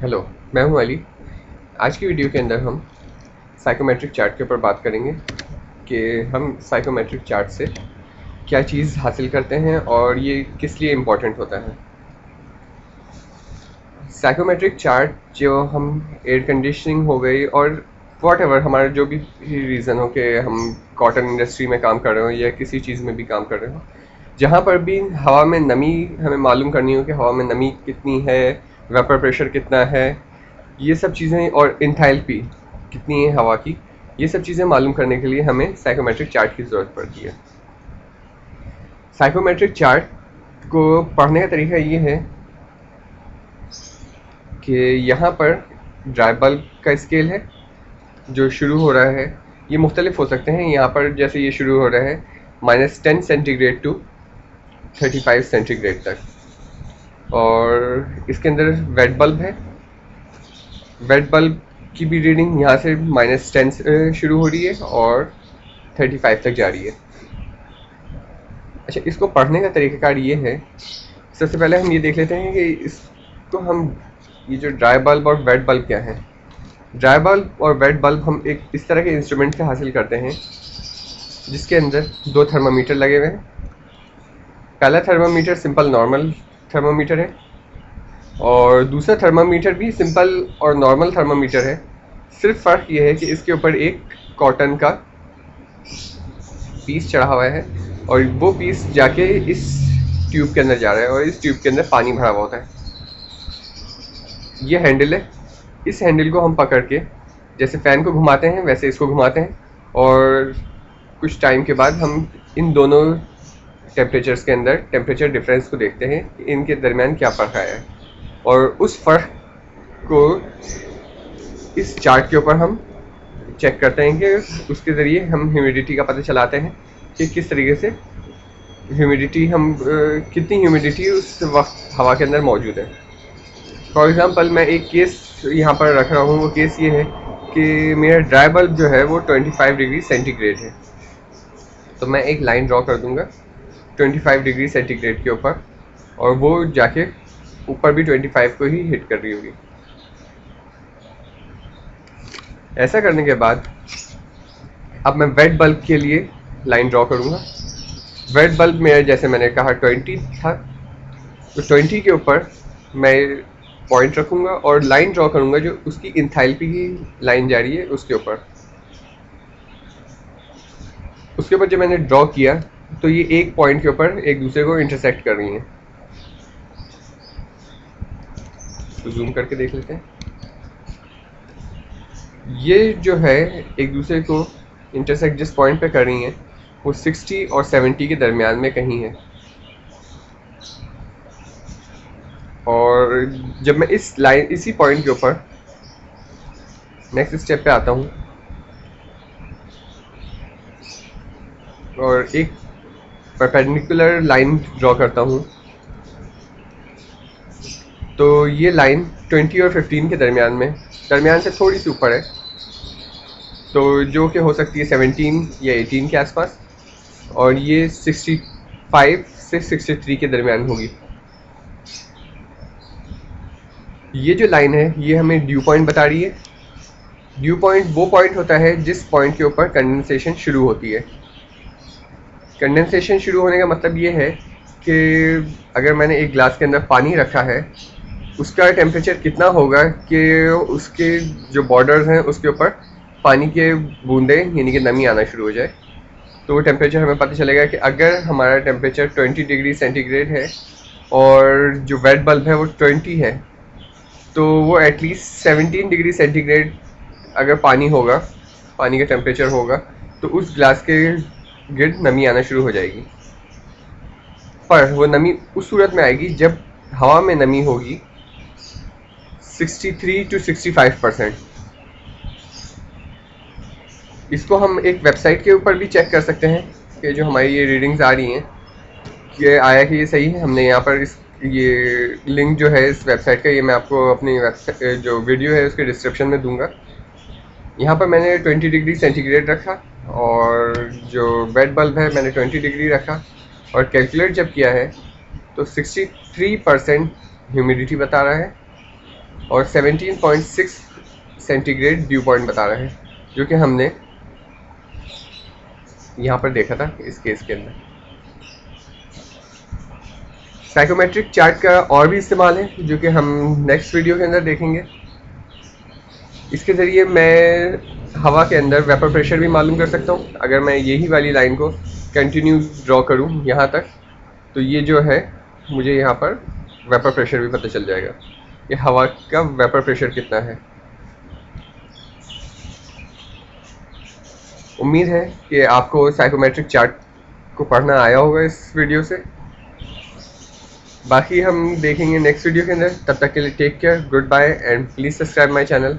Hello, मैं हूं अली। आज की वीडियो के अंदर हम साइकोमेट्रिक चार्ट के ऊपर बात करेंगे कि हम साइकोमेट्रिक चार्ट से क्या चीज़ हासिल करते हैं और ये किस लिए इम्पोर्टेंट होता है। साइकोमेट्रिक चार्ट जो हम एयर कंडीशनिंग हो गई और वॉट एवर हमारा जो भी रीज़न हो कि हम कॉटन इंडस्ट्री में काम कर रहे हो या किसी चीज़ में भी काम कर रहे हो, जहाँ पर भी हवा में नमी हमें मालूम करनी हो कि हवा में नमी कितनी है, वेपर प्रेशर कितना है, ये सब चीज़ें और इंथैल्पी कितनी है हवा की, ये सब चीज़ें मालूम करने के लिए हमें साइकोमेट्रिक चार्ट की ज़रूरत पड़ती है। साइकोमेट्रिक चार्ट को पढ़ने का तरीका ये है कि यहाँ पर ड्राई बल्ब का स्केल है जो शुरू हो रहा है। ये मुख्तलिफ हो सकते हैं। यहाँ पर जैसे ये शुरू हो रहा है -10 सेंटीग्रेड टू 35 सेंटीग्रेड तक, और इसके अंदर वेट बल्ब है। वेट बल्ब की भी रीडिंग यहाँ से -10 से शुरू हो रही है और 35 तक जा रही है। अच्छा, इसको पढ़ने का तरीक़ाकार ये है, सबसे पहले हम ये देख लेते हैं कि इसको हम ये जो ड्राई बल्ब और वेट बल्ब क्या है। ड्राई बल्ब और वेट बल्ब हम एक इस तरह के इंस्ट्रूमेंट से हासिल करते हैं जिसके अंदर दो थर्मामीटर लगे हुए हैं। पहला थर्मामीटर सिंपल नॉर्मल थर्मामीटर है और दूसरा थर्मामीटर भी सिंपल और नॉर्मल थर्मामीटर है। सिर्फ फ़र्क ये है कि इसके ऊपर एक कॉटन का पीस चढ़ा हुआ है और वो पीस जाके इस ट्यूब के अंदर जा रहा है और इस ट्यूब के अंदर पानी भरा हुआ होता है। ये हैंडल है। इस हैंडल को हम पकड़ के जैसे फ़ैन को घुमाते हैं वैसे इसको घुमाते हैं और कुछ टाइम के बाद हम इन दोनों टेम्परेचर्स के अंदर टेम्परेचर डिफरेंस को देखते हैं कि इनके दरमियान क्या फ़र्क आया है, और उस फ़र्क को इस चार्ट के ऊपर हम चेक करते हैं कि उसके ज़रिए हम ह्यूमिडिटी का पता चलाते हैं कि किस तरीके से ह्यूमिडिटी कितनी ह्यूमिडिटी उस वक्त हवा के अंदर मौजूद है। फॉर एग्ज़ाम्पल मैं एक केस यहाँ पर रख रहा हूँ। वो केस ये है कि मेरा ड्राई बल्ब जो है वो 25 डिग्री सेंटीग्रेड है। तो मैं एक लाइन ड्रॉ कर दूँगा 25 डिग्री सेंटीग्रेड के ऊपर, और वो जाके ऊपर भी 25 को ही हिट कर रही होगी। ऐसा करने के बाद अब मैं वेट बल्ब के लिए लाइन ड्रॉ करूँगा। वेट बल्ब में जैसे मैंने कहा 20 था, तो 20 के ऊपर मैं पॉइंट रखूँगा और लाइन ड्रॉ करूँगा जो उसकी इंथैल्पी की लाइन जा रही है उसके ऊपर। उसके ऊपर जब मैंने ड्रॉ किया तो ये एक पॉइंट के ऊपर एक दूसरे को इंटरसेक्ट कर रही हैं। तो जूम करके देख लेते हैं। ये जो है एक दूसरे को इंटरसेक्ट जिस पॉइंट पे कर रही हैं वो 60 और 70 के दरमियान में कहीं है। और जब मैं इसी पॉइंट के ऊपर नेक्स्ट स्टेप पे आता हूँ और एक परपेंडिकुलर लाइन ड्रॉ करता हूँ, तो ये लाइन 20 और 15 के दरमियान से थोड़ी सी ऊपर है, तो जो कि हो सकती है 17 या 18 के आसपास, और ये 65 से 63 के दरमियान होगी। ये जो लाइन है ये हमें ड्यू पॉइंट बता रही है। ड्यू पॉइंट वो पॉइंट होता है जिस पॉइंट के ऊपर कंडेंसेशन शुरू होती है। कंडेंसेशन शुरू होने का मतलब ये है कि अगर मैंने एक ग्लास के अंदर पानी रखा है, उसका टेम्परेचर कितना होगा कि उसके जो बॉर्डर्स हैं उसके ऊपर पानी के बूंदें यानी कि नमी आना शुरू हो जाए। तो वो टेम्परेचर हमें पता चलेगा कि अगर हमारा टेम्परेचर 20 डिग्री सेंटीग्रेड है और जो वेट बल्ब है वो 20 है, तो वो एटलीस्ट 17 डिग्री सेंटीग्रेड अगर पानी का टेम्परेचर होगा, तो उस ग्लास के गिर्द नमी आना शुरू हो जाएगी। पर वो नमी उस सूरत में आएगी जब हवा में नमी होगी 63 to 65%। इसको हम एक वेबसाइट के ऊपर भी चेक कर सकते हैं कि जो हमारी ये रीडिंग्स आ रही हैं कि आया कि ये सही है। हमने यहाँ पर ये लिंक जो है इस वेबसाइट का, ये मैं आपको अपनी वेबसाइट जो वीडियो है उसके डिस्क्रिप्शन में दूंगा। यहाँ पर मैंने 20 डिग्री सेंटीग्रेड रखा और जो वेट बल्ब है मैंने 20 डिग्री रखा, और कैलकुलेट जब किया है तो 63% ह्यूमिडिटी बता रहा है और 17.6 सेंटीग्रेड ड्यू पॉइंट बता रहा है, जो कि हमने यहाँ पर देखा था इस केस के अंदर। साइकोमेट्रिक चार्ट का और भी इस्तेमाल है, जो कि हम नेक्स्ट वीडियो के अंदर देखेंगे। इसके ज़रिए मैं हवा के अंदर वेपर प्रेशर भी मालूम कर सकता हूँ। अगर मैं यही वाली लाइन को कंटिन्यू ड्रॉ करूँ यहाँ तक, तो ये जो है मुझे यहाँ पर वेपर प्रेशर भी पता चल जाएगा, ये हवा का वेपर प्रेशर कितना है। उम्मीद है कि आपको साइकोमेट्रिक चार्ट को पढ़ना आया होगा इस वीडियो से। बाकी हम देखेंगे नेक्स्ट वीडियो के अंदर। तब तक के लिए take care, good bye and please subscribe my channel.